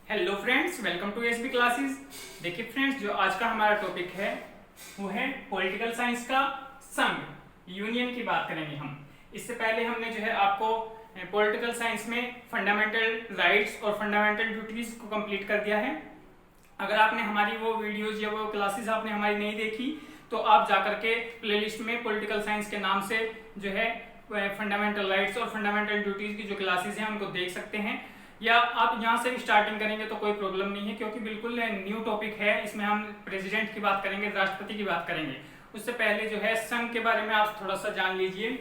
Hello friends, welcome to SB classes. देखिए friends, जो आज का हमारा टॉपिक है वो है पॉलिटिकल साइंस का संघ, यूनियन की बात करेंगे हम। इससे पहले हमने जो है आपको पॉलिटिकल साइंस में फंडामेंटल राइट्स और फंडामेंटल ड्यूटीज को कंप्लीट कर दिया है। अगर आपने हमारी वो वीडियोज या वो क्लासेस आपने हमारी नहीं देखी तो आप जाकर के प्लेलिस्ट में पॉलिटिकल साइंस के नाम से जो है फंडामेंटल राइट्स और फंडामेंटल ड्यूटीज की जो क्लासेस हैं उनको देख सकते हैं, या आप यहाँ से भी स्टार्टिंग करेंगे तो कोई प्रॉब्लम नहीं है, क्योंकि बिल्कुल न्यू टॉपिक है। इसमें हम प्रेसिडेंट की बात करेंगे, राष्ट्रपति की बात करेंगे। उससे पहले जो है संघ के बारे में आप थोड़ा सा जान लीजिए।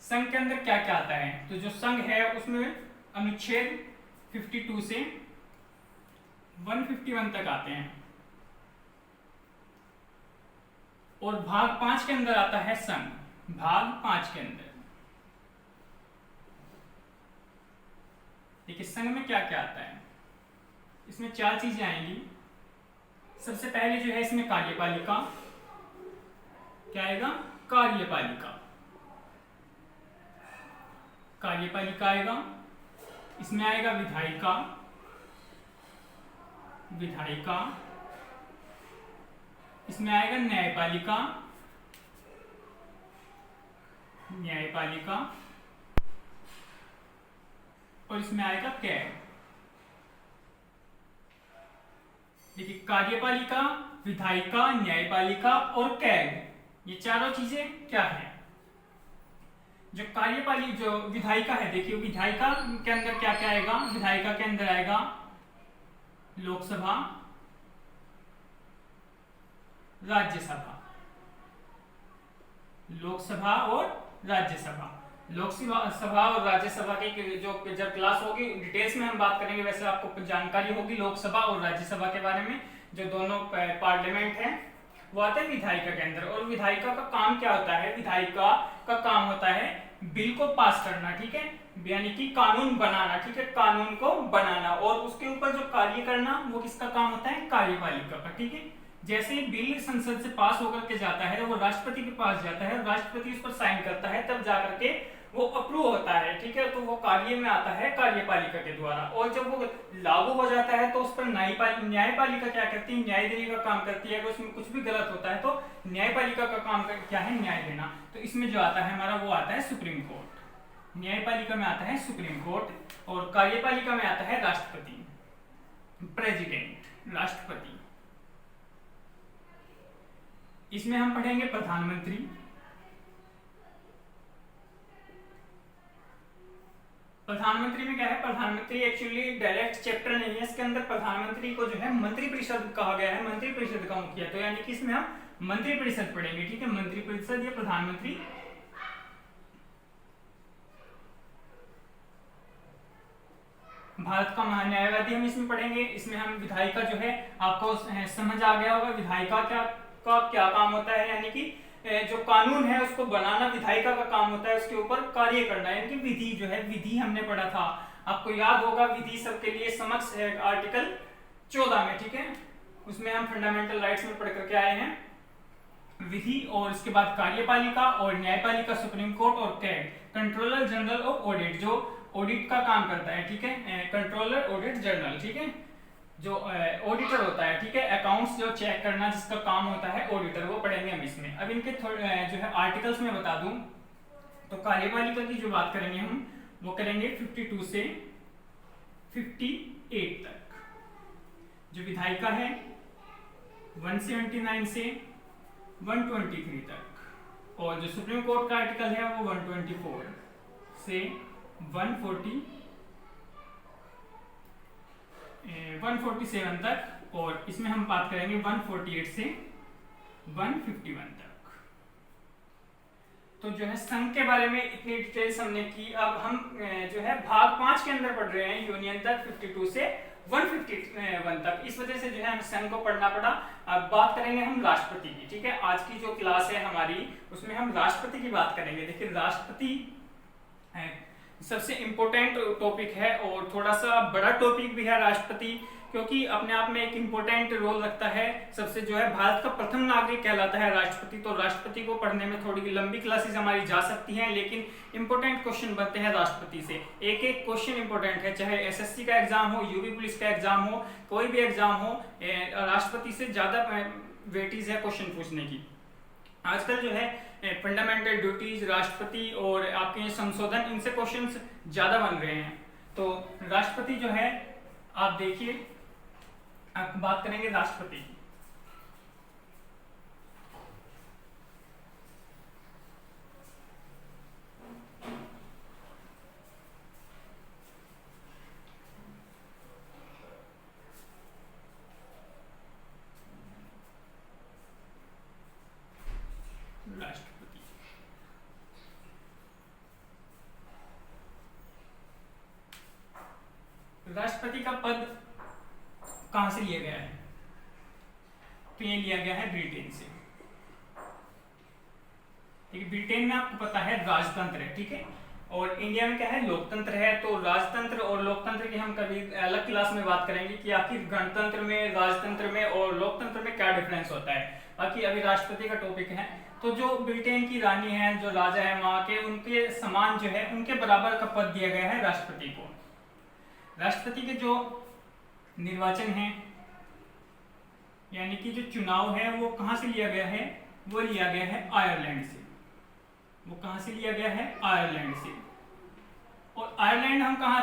संघ के अंदर क्या क्या आता है। तो जो संघ है उसमें अनुच्छेद 52 से 151 तक आते हैं, और भाग 5 के अंदर आता है संघ। भाग 5 के अंदर देखिए संघ में क्या क्या आता है। इसमें 4 चीजें आएंगी। सबसे पहले जो है इसमें कार्यपालिका, क्या आएगा? कार्यपालिका, कार्यपालिका आएगा। इसमें आएगा विधायिका, विधायिका। इसमें आएगा न्यायपालिका, न्यायपालिका, और इसमें आएगा कैग। देखिए कार्यपालिका, विधायिका, न्यायपालिका और कैग, ये चारों चीजें क्या है। जो कार्यपालिका, जो विधायिका है, देखिए विधायिका के अंदर क्या क्या आएगा। विधायिका के अंदर आएगा लोकसभा, राज्यसभा, लोकसभा और राज्यसभा। लोकसभा और राज्यसभा की जो जब क्लास होगी डिटेल्स में हम बात करेंगे, वैसे आपको जानकारी होगी लोकसभा और राज्यसभा के बारे में। जो दोनों पार्लियामेंट है वो आते हैं विधायिका के अंदर। और विधायिका का काम क्या होता है? विधायिका का काम होता है बिल को पास करना, ठीक है, यानी कि कानून बनाना, ठीक है, कानून को बनाना, और उसके ऊपर जो कार्य करना वो किसका काम होता है? कार्यपालिका का, ठीक है। जैसे ही बिल संसद से पास होकर के जाता है वो राष्ट्रपति के पास जाता है, राष्ट्रपति उस पर साइन करता है, तब जाकर के वो अप्रूव होता है, ठीक है। तो वो कार्य में आता है कार्यपालिका के द्वारा, और जब वो लागू हो जाता है तो उस पर न्यायपालिका क्या करती है? न्याय देने का काम करती है। अगर उसमें कुछ भी गलत होता है तो न्यायपालिका का काम क्या है? न्याय देना। तो इसमें जो आता है हमारा वो आता है सुप्रीम कोर्ट। न्यायपालिका में आता है सुप्रीम कोर्ट, और कार्यपालिका में आता है राष्ट्रपति, प्रेसिडेंट, राष्ट्रपति। इसमें हम पढ़ेंगे प्रधानमंत्री। प्रधानमंत्री में क्या है? प्रधानमंत्री एक्चुअली डायरेक्ट चैप्टर नहीं है इसके अंदर। प्रधानमंत्री को जो है मंत्रिपरिषद कहा गया है, मंत्रिपरिषद का मुखिया। तो यानी कि इसमें हम मंत्रिपरिषद पढ़ेंगे, ठीक है, मंत्रिपरिषद या प्रधानमंत्री। भारत का महान्यायवादी हम इसमें पढ़ेंगे। इसमें हम विधायिका जो है, आपको समझ आ गया होगा विधायिका का क्या काम होता है, यानी कि जो कानून है उसको बनाना विधायिका का काम होता है, उसके ऊपर कार्य करना, यानी कि विधि जो है, विधि हमने पढ़ा था, आपको याद होगा। विधि सबके लिए समक्ष है आर्टिकल 14 में, ठीक है। उसमें हम फंडामेंटल राइट्स में पढ़ करके आए हैं विधि, और इसके बाद कार्यपालिका और न्यायपालिका, सुप्रीम कोर्ट और CAG, controller general of audit, जो ऑडिट का काम करता है, ठीक है, कंट्रोलर ऑडिट जनरल, ठीक है, जो ऑडिटर होता है, ठीक है, अकाउंट्स जो चेक करना जिसका काम होता है ऑडिटर, वो पढ़ेंगे हम इसमें। अब इनके जो है आर्टिकल्स में बता दूं तो कार्यपालिका की जो बात करेंगे हम वो करेंगे 52 से 58 तक। जो विधायिका है 179 से 123 तक, और जो सुप्रीम कोर्ट का आर्टिकल है वो 124 से 147 तक, और इसमें हम बात करेंगे 148 से 151 तक। तो जो है संघ के बारे में इतनी डिटेल्स हमने की। अब हम जो है भाग 5 के अंदर पढ़ रहे हैं, यूनियन तक 52 से 151 तक। इस वजह से जो है हमें संघ को पढ़ना पड़ा। अब बात करेंगे हम राष्ट्रपति की, ठीक है। आज की जो क्लास है हमारी उसमें हम राष्ट्रपति की बात करेंगे। देखिए राष्ट्रपति सबसे इंपॉर्टेंट टॉपिक है और थोड़ा सा बड़ा टॉपिक भी है राष्ट्रपति, क्योंकि अपने आप में एक इम्पोर्टेंट रोल रखता है। सबसे जो है भारत का प्रथम नागरिक कहलाता है राष्ट्रपति, तो राष्ट्रपति को पढ़ने में थोड़ी लंबी क्लासेस हमारी जा सकती हैं, लेकिन इंपॉर्टेंट क्वेश्चन बनते हैं राष्ट्रपति से। एक एक क्वेश्चन इंपॉर्टेंट है, चाहे एसएससी का एग्जाम हो, यूपी पुलिस का एग्जाम हो, कोई भी एग्जाम हो, राष्ट्रपति से ज्यादा वेटेज है क्वेश्चन पूछने की। आजकल जो है फंडामेंटल ड्यूटीज, राष्ट्रपति और आपके संशोधन, इनसे क्वेश्चंस ज्यादा बन रहे हैं। तो राष्ट्रपति जो है, आप देखिए, आप बात करेंगे राष्ट्रपति की। राष्ट्रपति राष्ट्रपति का पद कहां से लिया गया है? तो ये लिया गया है ब्रिटेन से। ठीक है, ब्रिटेन में आपको पता है राजतंत्र है, ठीक है, और इंडिया में क्या है, लोकतंत्र है। तो राजतंत्र और लोकतंत्र की हम कभी अलग क्लास में बात करेंगे कि आखिर गणतंत्र में, राजतंत्र में और लोकतंत्र में क्या डिफरेंस होता है। बाकी अभी राष्ट्रपति का टॉपिक है। तो जो ब्रिटेन की रानी है, जो राजा है वहां के, उनके समान जो है, उनके बराबर का पद दिया गया है राष्ट्रपति को। राष्ट्रपति के जो निर्वाचन है, यानी कि जो चुनाव है, वो कहां से लिया गया है? वो लिया गया है आयरलैंड से। वो कहां से लिया गया है? आयरलैंड से। और आयरलैंड हम कहां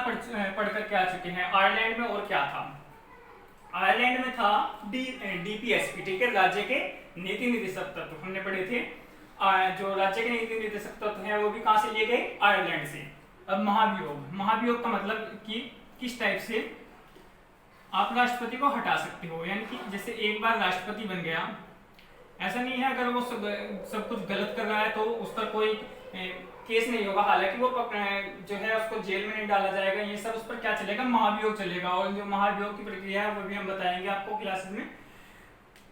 पढ़ करके आ चुके हैं? आयरलैंड में और क्या था? आयरलैंड में था डीपीएसपी, ठीक है, राज्य के नीति निर्देशक तत्व हमने पढ़े थे। जो राज्य के नीति निर्देशक तत्व हैं वो भी कहां से लिए गए? आयरलैंड से। अब महाभियोग, महाभियोग का मतलब कि किस टाइप से आप राष्ट्रपति को हटा सकते हो, यानी कि जैसे एक बार राष्ट्रपति बन गया, ऐसा नहीं है अगर वो सब कुछ गलत कर रहा है तो उस पर कोई केस नहीं होगा, हालांकि वो जो है उसको जेल में नहीं डाला जाएगा, ये सब उस पर क्या चलेगा? महाभियोग चलेगा। और जो महाभियोग की प्रक्रिया है वो भी हम बताएंगे आपको क्लासेस में।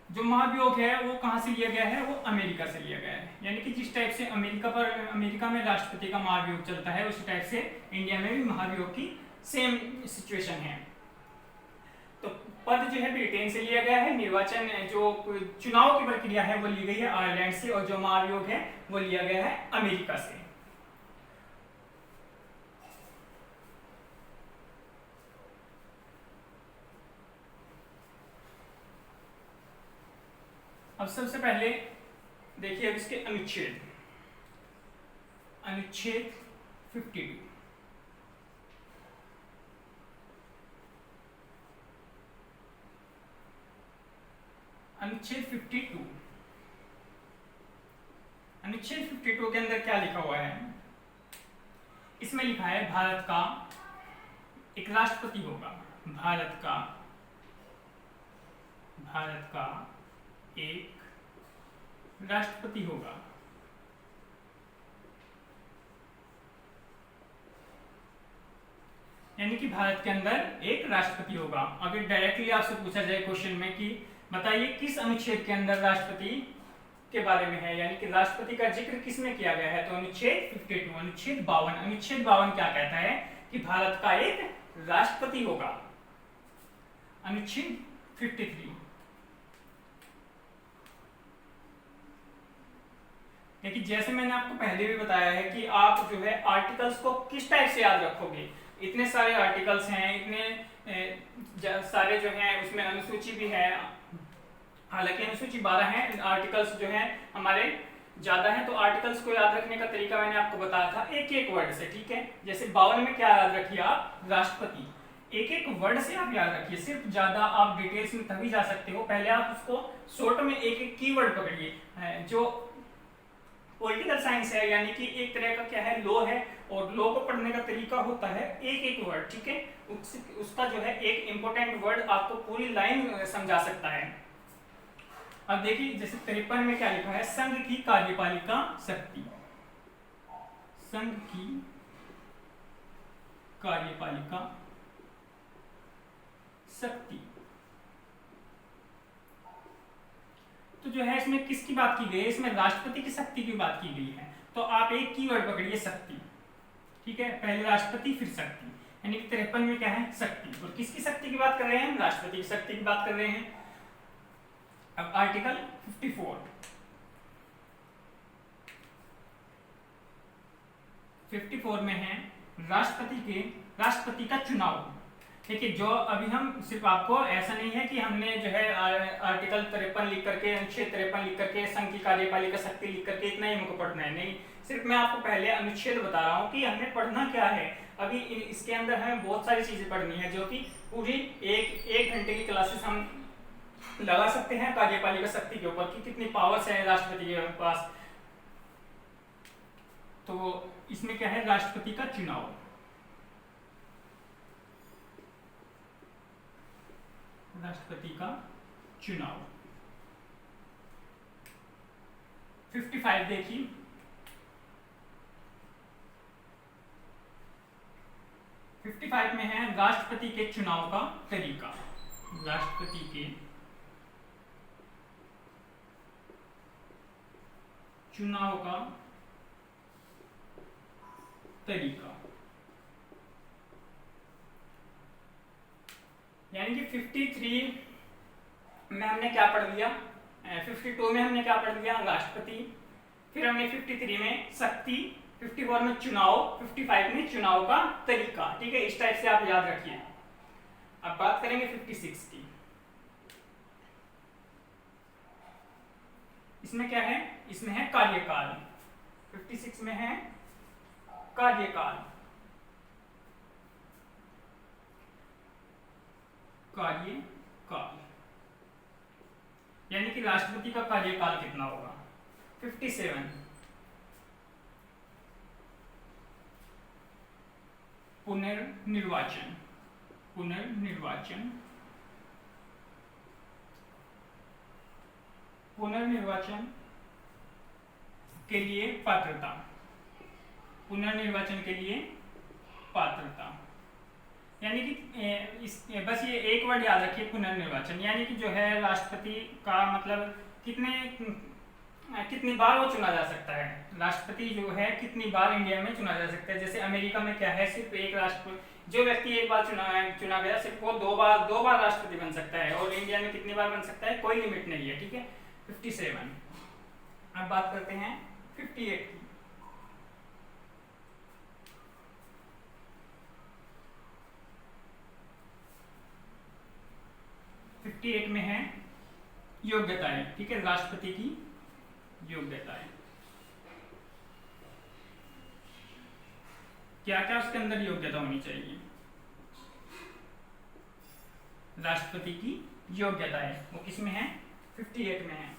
जो महाभियोग है वो कहां से लिया गया है? वो अमेरिका से लिया गया है। यानी कि जिस टाइप से अमेरिका में राष्ट्रपति का महाभियोग चलता है, उसी टाइप से इंडिया में भी महाभियोग की सेम सिचुएशन है। तो पद जो है ब्रिटेन से लिया गया है, निर्वाचन जो चुनाव की प्रक्रिया है वो ली गई है आयरलैंड से, और जो महाभियोग है वो लिया गया है अमेरिका से। अब सबसे पहले देखिए अब इसके अनुच्छेद। अनुच्छेद 52, अनुच्छेद 52, अनुच्छेद 52 के अंदर क्या लिखा हुआ है? इसमें लिखा है भारत का एक राष्ट्रपति होगा। भारत का एक राष्ट्रपति होगा। यानी कि भारत के अंदर एक राष्ट्रपति होगा। अगर डायरेक्टली आपसे पूछा जाए क्वेश्चन में कि बताइए किस अनुच्छेद के अंदर राष्ट्रपति के बारे में है, यानी कि राष्ट्रपति का जिक्र किसमें किया गया है, तो अनुच्छेद 52, अनुच्छेद 52। अनुच्छेद 52 क्या कहता है? कि भारत का एक राष्ट्रपति होगा। अनुच्छेद 53, देखिए जैसे मैंने आपको पहले भी बताया है कि आप जो है आर्टिकल्स को किस टाइप से याद रखोगे। इतने सारे आर्टिकल्स हैं, इतने सारे जो हैं, उसमें अनुसूची भी है, हालांकि अनुसूची 12 है, आर्टिकल्स जो हैं हमारे ज्यादा हैं। तो आर्टिकल्स को याद रखने का तरीका मैंने आपको बताया था एक एक वर्ड से, ठीक है। जैसे 52 में क्या याद रखिए आप? राष्ट्रपति। एक एक वर्ड से आप याद रखिए, सिर्फ ज्यादा आप डिटेल्स में तभी जा सकते हो। पहले आप उसको शॉर्ट में एक एक कीवर्ड पकड़िए। जो पॉलिटिकल साइंस है, यानी कि एक तरह का क्या है, लॉ है, और लॉ को पढ़ने का तरीका होता है एक एक वर्ड, ठीक है। उसका जो है एक इंपॉर्टेंट वर्ड आपको पूरी लाइन समझा सकता है। अब देखिए जैसे 53 में क्या लिखा है? संघ की कार्यपालिका शक्ति। संघ की कार्यपालिका शक्ति। तो जो है इसमें किसकी बात की गई है? इसमें राष्ट्रपति की शक्ति की बात की गई है। तो आप एक कीवर्ड पकड़िए, शक्ति, ठीक है। पहले राष्ट्रपति फिर शक्ति। यानी कि 53 में क्या है, शक्ति। और किसकी शक्ति की बात कर रहे हैं, राष्ट्रपति की शक्ति की बात कर रहे हैं। अब आर्टिकल 54 में है राष्ट्रपति का चुनाव। देखिए, जो अभी हम सिर्फ आपको ऐसा नहीं है कि हमने जो है आर्टिकल 53 लिख करके, अनुच्छेद 53 लिख करके, संघ की कार्यपालिका शक्ति लिख करके इतना ही हमको पढ़ना है, नहीं। सिर्फ मैं आपको पहले अनुच्छेद बता रहा हूँ कि हमने पढ़ना क्या है। अभी इसके अंदर हमें बहुत सारी चीजें पढ़नी है, जो कि पूरी एक घंटे की क्लासेस हम लगा सकते हैं कार्यपालिका शक्ति के ऊपर, कि कितनी पावर्स है राष्ट्रपति के पास। तो इसमें क्या है, राष्ट्रपति का चुनाव। राष्ट्रपति का चुनाव 55 देखिए। में है राष्ट्रपति के चुनाव का तरीका। राष्ट्रपति के चुनाव का तरीका, यानी कि 53 में हमने क्या पढ़ लिया, 52 में हमने क्या पढ़ लिया, राष्ट्रपति। फिर हमने 53 में शक्ति, 54 में चुनाव, 55 में चुनाव का तरीका। ठीक है, इस टाइप से आप याद रखिए। अब बात करेंगे 56 की। इसमें क्या है, इसमें है कार्यकाल। 56 में है कार्यकाल। कार्यकाल यानी कि राष्ट्रपति का कार्यकाल कितना होगा, 57। पुनर्निर्वाचन के लिए पात्रता। पुनर्निर्वाचन के लिए पात्रता, यानी कि बस ये एक वर्ड याद रखिए, पुनर्निर्वाचन। यानी कि जो है राष्ट्रपति का मतलब कितनी बार वो चुना जा सकता है। राष्ट्रपति जो है कितनी बार इंडिया में चुना जा सकता है। जैसे अमेरिका में क्या है, सिर्फ एक राष्ट्रपति, जो व्यक्ति एक बार चुना गया, सिर्फ वो दो बार राष्ट्रपति बन सकता है। और इंडिया में कितनी बार बन सकता है, कोई लिमिट नहीं है। ठीक है, 57। अब बात करते हैं 58 की। 58 में है योग्यताएं। ठीक है, राष्ट्रपति की योग्यताएं। क्या क्या उसके अंदर योग्यता होनी चाहिए, राष्ट्रपति की योग्यताएं, वो किसमें है, 58 में है।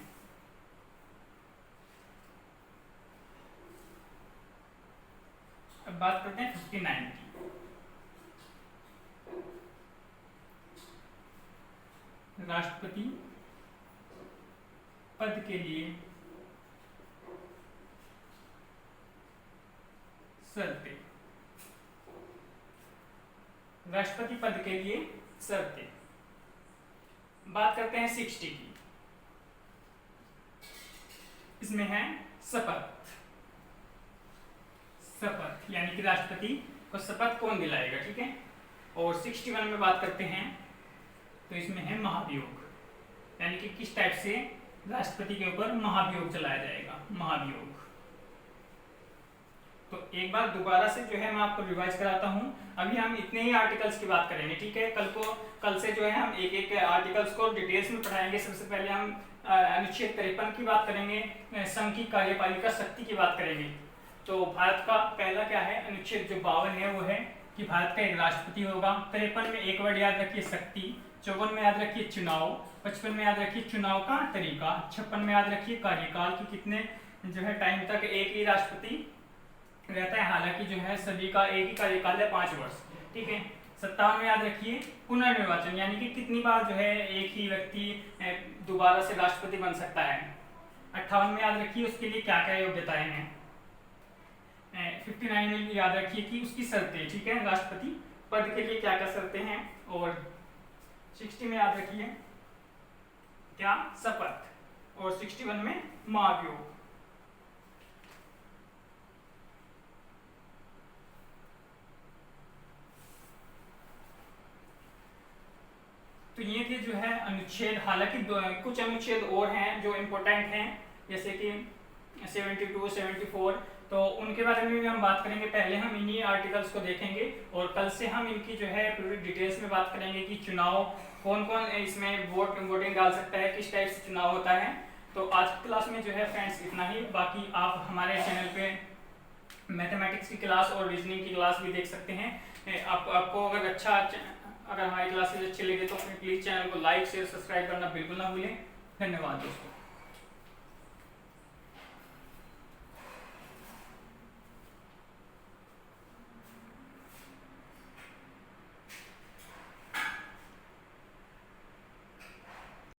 अब बात करते हैं 59 की। राष्ट्रपति पद के लिए शर्तें। राष्ट्रपति पद के लिए शर्तें। बात करते हैं 60 की। इसमें है शपथ। यानी कि राष्ट्रपति को शपथ कौन दिलाएगा। ठीक है, और 61 में बात करते हैं तो इसमें है महाभियोग, यानी कि किस टाइप से राष्ट्रपति के ऊपर महाभियोग चलाया जाएगा। महाभियोग तो एक बार दोबारा से जो है मैं आपको रिवाइज कराता हूं। अभी हम इतने ही आर्टिकल्स की बात करेंगे। ठीक है, कल से जो है हम एक एक आर्टिकल्स को डिटेल्स में पढ़ाएंगे। सबसे पहले हम अनुच्छेद 53 की बात करेंगे, संघ की कार्यपालिका शक्ति की बात करेंगे। तो भारत का पहला क्या है, अनुच्छेद जो 52 है वो है कि भारत का एक राष्ट्रपति होगा। 53 में एक वर्ड याद रखिए, शक्ति। 54 में याद रखिए चुनाव। 55 में याद रखिए चुनाव का तरीका। 56 में याद रखिए कार्यकाल की कितने जो है टाइम तक एक ही राष्ट्रपति रहता है। हालांकि जो है सभी का एक ही कार्यकाल है, 5 वर्ष। ठीक है, 57 में याद रखिए पुनर्निर्वाचन, यानी कि कितनी बार जो है एक ही व्यक्ति दोबारा से राष्ट्रपति बन सकता है। 58 में याद रखिए उसके लिए क्या क्या योग्यताएं हैं। 59 में याद रखिए कि उसकी शर्तें। ठीक है, राष्ट्रपति पद के लिए क्या क्या शर्तें हैं। और 60 में याद रखिए क्या, शपथ। और 61 में महाभियोग। जो है अनुच्छेद, हालांकि कुछ अनुच्छेद और हैं जो इम्पोर्टेंट हैं, जैसे कि 72, 74, तो उनके बारे में भी हम बात करेंगे। पहले हम इन्हीं आर्टिकल्स को देखेंगे और कल से हम इनकी जो है पूरी डिटेल्स में बात करेंगे कि चुनाव कौन कौन इसमें वोटिंग डाल सकता है, किस टाइप से चुनाव होता है। तो आज की क्लास में जो है फ्रेंड्स इतना ही। बाकी आप हमारे चैनल पे मैथमेटिक्स की क्लास और रीजनिंग की क्लास भी देख सकते हैं। आपको अगर हमारी क्लासेज अच्छी लगे तो प्लीज़ चैनल को लाइक शेयर सब्सक्राइब करना बिल्कुल ना भूलें। धन्यवाद दोस्तों।